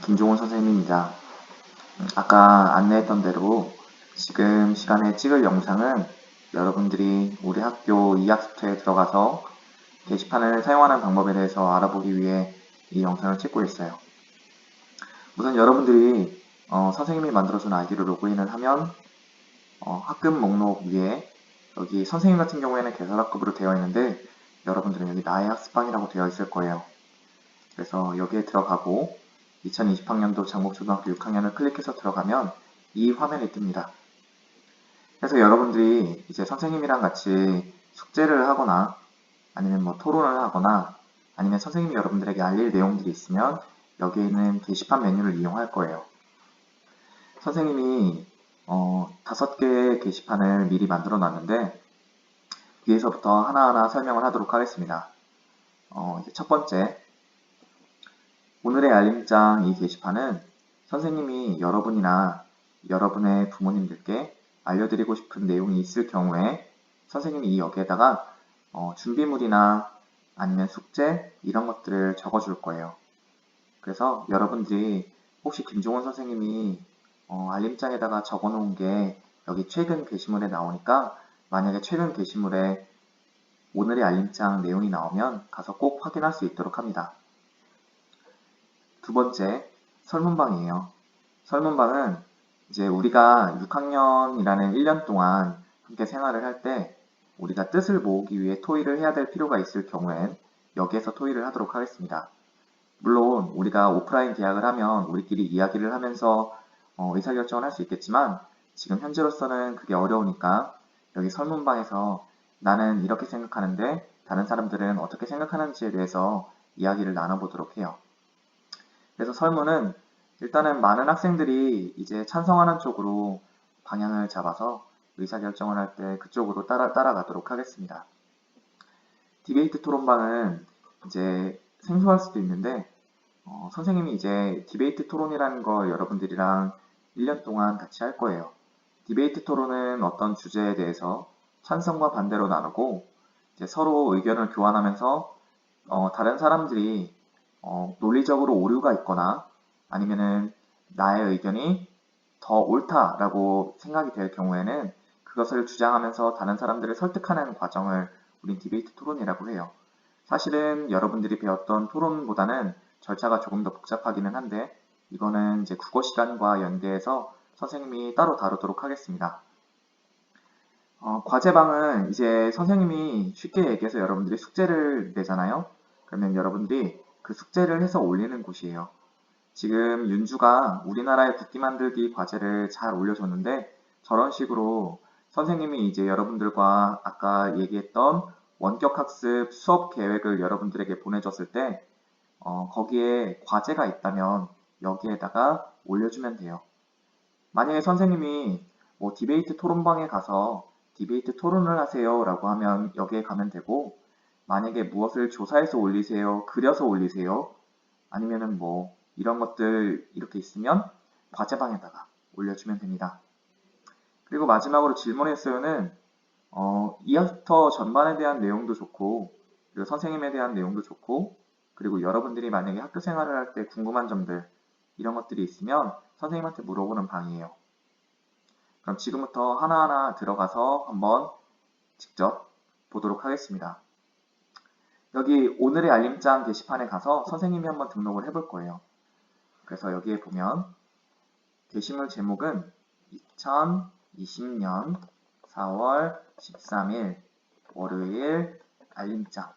김종훈 선생님입니다. 아까 안내했던 대로 지금 시간에 찍을 영상은 여러분들이 우리 학교 이학습터에 들어가서 게시판을 사용하는 방법에 대해서 알아보기 위해 이 영상을 찍고 있어요. 우선 여러분들이 선생님이 만들어준 아이디로 로그인을 하면 학급 목록 위에 여기 선생님 같은 경우에는 개설학급으로 되어 있는데 여러분들은 여기 나의 학습방이라고 되어 있을 거예요. 그래서 여기에 들어가고 2020학년도 장목초등학교 6학년을 클릭해서 들어가면 이 화면이 뜹니다. 그래서 여러분들이 이제 선생님이랑 같이 숙제를 하거나 아니면 뭐 토론을 하거나 아니면 선생님이 여러분들에게 알릴 내용들이 있으면 여기에 있는 게시판 메뉴를 이용할 거예요. 선생님이 5개의 게시판을 미리 만들어 놨는데 위에서부터 하나하나 설명을 하도록 하겠습니다. 이제 첫 번째, 오늘의 알림장 이 게시판은 선생님이 여러분이나 여러분의 부모님들께 알려드리고 싶은 내용이 있을 경우에 선생님이 여기에다가 준비물이나 아니면 숙제 이런 것들을 적어줄 거예요. 그래서 여러분들이 혹시 김종원 선생님이 알림장에다가 적어놓은 게 여기 최근 게시물에 나오니까 만약에 최근 게시물에 오늘의 알림장 내용이 나오면 가서 꼭 확인할 수 있도록 합니다. 두 번째, 설문방이에요. 설문방은 이제 우리가 6학년이라는 1년 동안 함께 생활을 할 때 우리가 뜻을 모으기 위해 토의를 해야 될 필요가 있을 경우엔 여기에서 토의를 하도록 하겠습니다. 물론 우리가 오프라인 계약을 하면 우리끼리 이야기를 하면서 의사결정을 할 수 있겠지만 지금 현재로서는 그게 어려우니까 여기 설문방에서 나는 이렇게 생각하는데 다른 사람들은 어떻게 생각하는지에 대해서 이야기를 나눠보도록 해요. 그래서 설문은 일단은 많은 학생들이 이제 찬성하는 쪽으로 방향을 잡아서 의사결정을 할 때 그쪽으로 따라가도록 하겠습니다. 디베이트 토론방은 이제 생소할 수도 있는데 선생님이 이제 디베이트 토론이라는 걸 여러분들이랑 1년 동안 같이 할 거예요. 디베이트 토론은 어떤 주제에 대해서 찬성과 반대로 나누고 이제 서로 의견을 교환하면서 다른 사람들이 논리적으로 오류가 있거나 아니면은 나의 의견이 더 옳다라고 생각이 될 경우에는 그것을 주장하면서 다른 사람들을 설득하는 과정을 우린 디베이트 토론이라고 해요. 사실은 여러분들이 배웠던 토론보다는 절차가 조금 더 복잡하기는 한데 이거는 이제 국어 시간과 연계해서 선생님이 따로 다루도록 하겠습니다. 과제방은 이제 선생님이 쉽게 얘기해서 여러분들이 숙제를 내잖아요. 그러면 여러분들이 그 숙제를 해서 올리는 곳이에요. 지금 윤주가 우리나라의 국기 만들기 과제를 잘 올려줬는데 저런 식으로 선생님이 이제 여러분들과 아까 얘기했던 원격학습 수업 계획을 여러분들에게 보내줬을 때 거기에 과제가 있다면 여기에다가 올려주면 돼요. 만약에 선생님이 뭐 디베이트 토론방에 가서 디베이트 토론을 하세요 라고 하면 여기에 가면 되고 만약에 무엇을 조사해서 올리세요, 그려서 올리세요 아니면은 뭐 이런 것들 이렇게 있으면 과제방에다가 올려주면 됩니다. 그리고 마지막으로 질문했어요는 이학부터 전반에 대한 내용도 좋고 그리고 선생님에 대한 내용도 좋고 그리고 여러분들이 만약에 학교 생활을 할 때 궁금한 점들 이런 것들이 있으면 선생님한테 물어보는 방이에요. 그럼 지금부터 하나하나 들어가서 한번 직접 보도록 하겠습니다. 여기 오늘의 알림장 게시판에 가서 선생님이 한번 등록을 해볼 거예요. 그래서 여기에 보면 게시물 제목은 2020년 4월 13일 월요일 알림장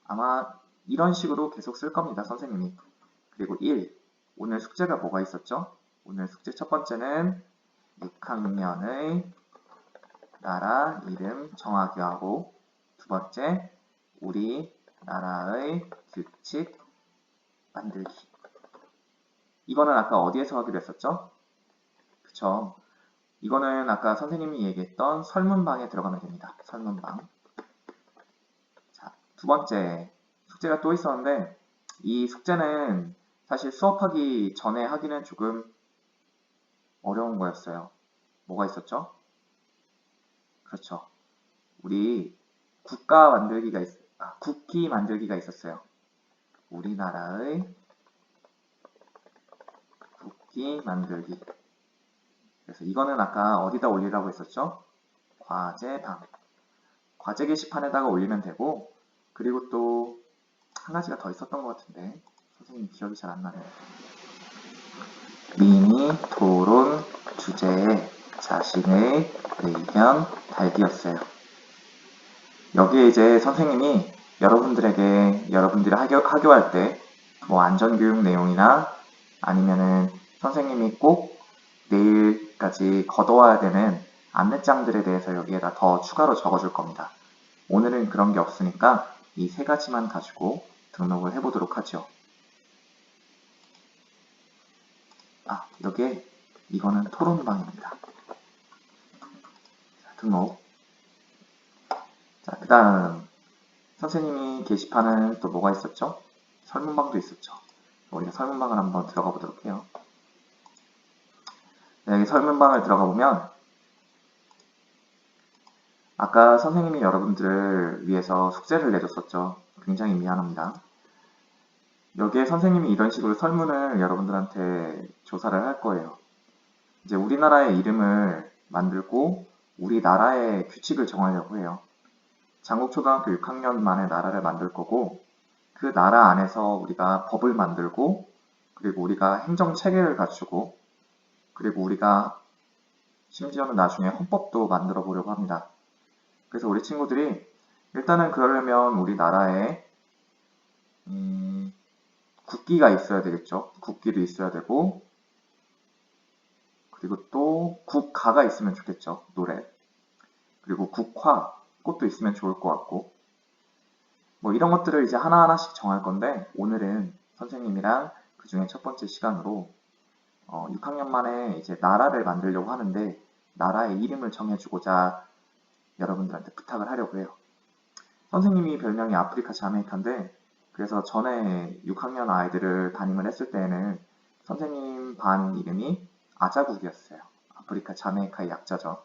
아마 이런 식으로 계속 쓸 겁니다. 선생님이. 그리고 1. 오늘 숙제가 뭐가 있었죠? 오늘 숙제 첫 번째는 6학년의 나라 이름 정하기 하고 두 번째 우리나라의 규칙 만들기. 이거는 아까 어디에서 하기로 했었죠? 그쵸? 이거는 아까 선생님이 얘기했던 설문방에 들어가면 됩니다. 설문방. 자, 두 번째 숙제가 또 있었는데 이 숙제는 사실 수업하기 전에 하기는 조금 어려운 거였어요. 뭐가 있었죠? 그렇죠. 우리 국기 만들기가 있었어요. 우리나라의 국기 만들기. 그래서 이거는 아까 어디다 올리라고 했었죠? 과제방. 과제 게시판에다가 올리면 되고, 그리고 또 한 가지가 더 있었던 것 같은데 선생님 기억이 잘 안 나네요. 미니 토론 주제에 자신의 의견 달기였어요. 여기에 이제 선생님이 여러분들이 하교할 때 뭐 안전교육 내용이나 아니면은 선생님이 꼭 내일까지 거둬와야 되는 안내장들에 대해서 여기에다 더 추가로 적어줄 겁니다. 오늘은 그런 게 없으니까 이 세 가지만 가지고 등록을 해보도록 하죠. 여기에 이거는 토론방입니다. 자, 등록. 자, 그 다음 선생님이 게시판은 또 뭐가 있었죠? 설문방도 있었죠. 우리가 설문방을 한번 들어가 보도록 해요. 네, 여기 설문방을 들어가 보면 아까 선생님이 여러분들을 위해서 숙제를 내줬었죠. 굉장히 미안합니다. 여기에 선생님이 이런 식으로 설문을 여러분들한테 조사를 할 거예요. 이제 우리나라의 이름을 만들고 우리나라의 규칙을 정하려고 해요. 장국초등학교 6학년 만에 나라를 만들 거고 그 나라 안에서 우리가 법을 만들고 그리고 우리가 행정체계를 갖추고 그리고 우리가 심지어는 나중에 헌법도 만들어 보려고 합니다. 그래서 우리 친구들이 일단은 그러려면 우리나라에 국기가 있어야 되겠죠. 국기도 있어야 되고 그리고 또 국가가 있으면 좋겠죠. 노래. 그리고 국화, 꽃도 있으면 좋을 것 같고 뭐 이런 것들을 이제 하나하나씩 정할 건데 오늘은 선생님이랑 그 중에 첫 번째 시간으로 6학년 만에 이제 나라를 만들려고 하는데 나라의 이름을 정해주고자 여러분들한테 부탁을 하려고 해요. 선생님이 별명이 아프리카 자메이카인데 그래서 전에 6학년 아이들을 담임을 했을 때에는 선생님 반 이름이 아자국이었어요. 아프리카 자메이카의 약자죠.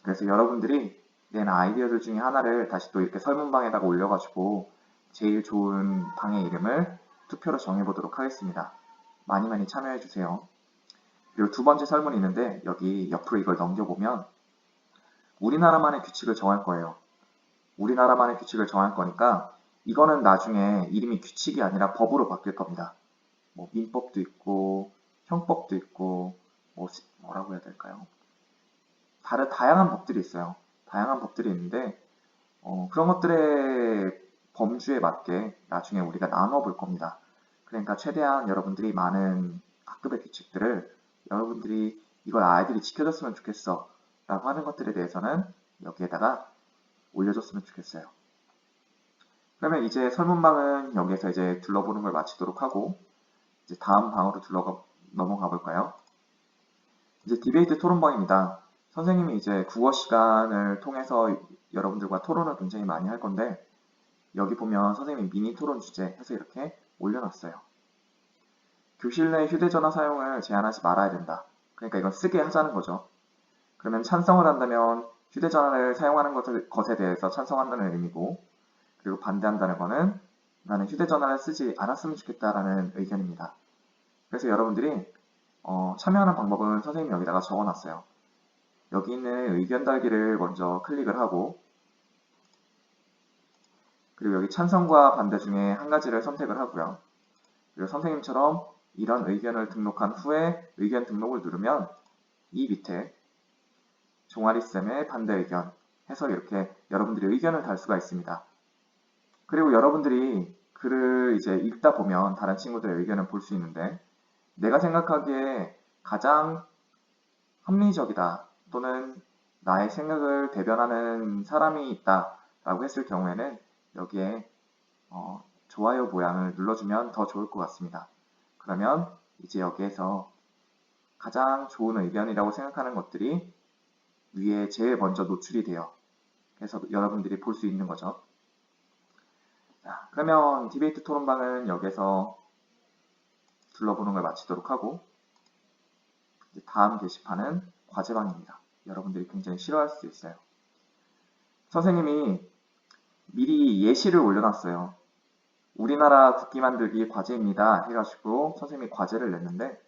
그래서 여러분들이 낸 아이디어들 중에 하나를 다시 또 이렇게 설문방에다가 올려가지고 제일 좋은 방의 이름을 투표로 정해보도록 하겠습니다. 많이 많이 참여해주세요. 그리고 두 번째 설문이 있는데 여기 옆으로 이걸 넘겨보면 우리나라만의 규칙을 정할 거예요. 우리나라만의 규칙을 정할 거니까 이거는 나중에 이름이 규칙이 아니라 법으로 바뀔 겁니다. 뭐 민법도 있고 형법도 있고 뭐라고 해야 될까요? 다양한 법들이 있어요. 다양한 법들이 있는데 그런 것들의 범주에 맞게 나중에 우리가 나눠 볼 겁니다. 그러니까 최대한 여러분들이 많은 학급의 규칙들을 여러분들이 이걸 아이들이 지켜줬으면 좋겠어 라고 하는 것들에 대해서는 여기에다가 올려줬으면 좋겠어요. 그러면 이제 설문방은 여기에서 이제 둘러보는 걸 마치도록 하고 이제 다음 방으로 넘어가 볼까요? 이제 디베이트 토론방입니다. 선생님이 이제 국어 시간을 통해서 여러분들과 토론을 굉장히 많이 할 건데 여기 보면 선생님이 미니 토론 주제 해서 이렇게 올려놨어요. 교실 내 휴대전화 사용을 제한하지 말아야 된다. 그러니까 이건 쓰게 하자는 거죠. 그러면 찬성을 한다면 휴대전화를 사용하는 것에 대해서 찬성한다는 의미고 그리고 반대한다는 거는 나는 휴대전화를 쓰지 않았으면 좋겠다라는 의견입니다. 그래서 여러분들이 참여하는 방법은 선생님이 여기다가 적어놨어요. 여기 있는 의견 달기를 먼저 클릭을 하고 그리고 여기 찬성과 반대 중에 한 가지를 선택을 하고요. 그리고 선생님처럼 이런 의견을 등록한 후에 의견 등록을 누르면 이 밑에 종아리쌤의 반대 의견 해서 이렇게 여러분들이 의견을 달 수가 있습니다. 그리고 여러분들이 글을 이제 읽다 보면 다른 친구들의 의견을 볼 수 있는데 내가 생각하기에 가장 합리적이다 또는 나의 생각을 대변하는 사람이 있다 라고 했을 경우에는 여기에 좋아요 모양을 눌러주면 더 좋을 것 같습니다. 그러면 이제 여기에서 가장 좋은 의견이라고 생각하는 것들이 위에 제일 먼저 노출이 돼요. 그래서 여러분들이 볼 수 있는 거죠. 자, 그러면 디베이트 토론방은 여기서 둘러보는 걸 마치도록 하고 이제 다음 게시판은 과제방입니다. 여러분들이 굉장히 싫어할 수 있어요. 선생님이 미리 예시를 올려놨어요. 우리나라 국기 만들기 과제입니다 해가지고 선생님이 과제를 냈는데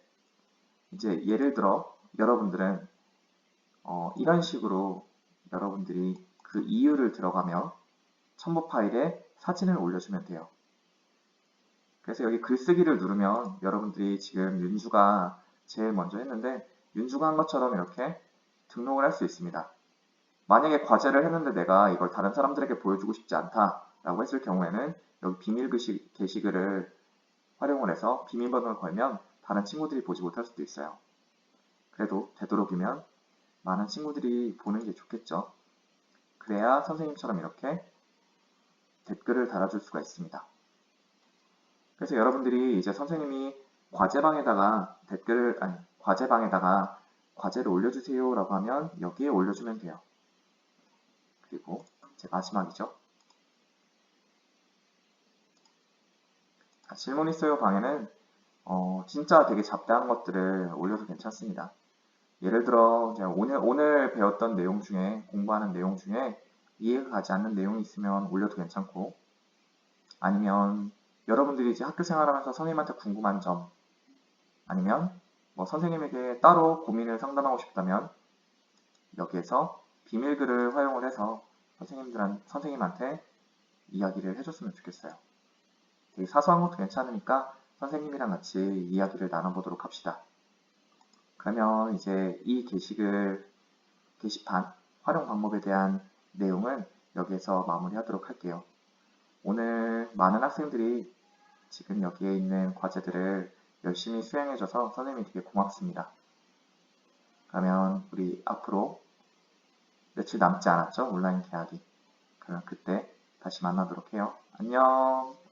이제 예를 들어 여러분들은 이런 식으로 여러분들이 그 이유를 들어가며 첨부 파일에 사진을 올려주면 돼요. 그래서 여기 글쓰기를 누르면 여러분들이 지금 윤주가 제일 먼저 했는데 윤주가 한 것처럼 이렇게 등록을 할 수 있습니다. 만약에 과제를 했는데 내가 이걸 다른 사람들에게 보여주고 싶지 않다라고 했을 경우에는 여기 비밀 게시글을 활용을 해서 비밀번호를 걸면 다른 친구들이 보지 못할 수도 있어요. 그래도 되도록이면 많은 친구들이 보는 게 좋겠죠. 그래야 선생님처럼 이렇게 댓글을 달아줄 수가 있습니다. 그래서 여러분들이 이제 선생님이 과제방에다가 과제를 올려주세요 라고 하면 여기에 올려주면 돼요. 그리고 이제 마지막이죠. 질문 있어요 방에는 진짜 되게 잡다한 것들을 올려도 괜찮습니다. 예를 들어 오늘 배웠던 내용 중에 공부하는 내용 중에 이해가 가지 않는 내용이 있으면 올려도 괜찮고 아니면 여러분들이 이제 학교 생활하면서 선생님한테 궁금한 점 아니면 뭐 선생님에게 따로 고민을 상담하고 싶다면 여기에서 비밀글을 활용을 해서 선생님한테 이야기를 해줬으면 좋겠어요. 되게 사소한 것도 괜찮으니까 선생님이랑 같이 이야기를 나눠보도록 합시다. 그러면 이제 이 게시판 활용 방법에 대한 내용은 여기에서 마무리하도록 할게요. 오늘 많은 학생들이 지금 여기에 있는 과제들을 열심히 수행해줘서 선생님이 되게 고맙습니다. 그러면 우리 앞으로 며칠 남지 않았죠? 온라인 개학이. 그럼 그때 다시 만나도록 해요. 안녕.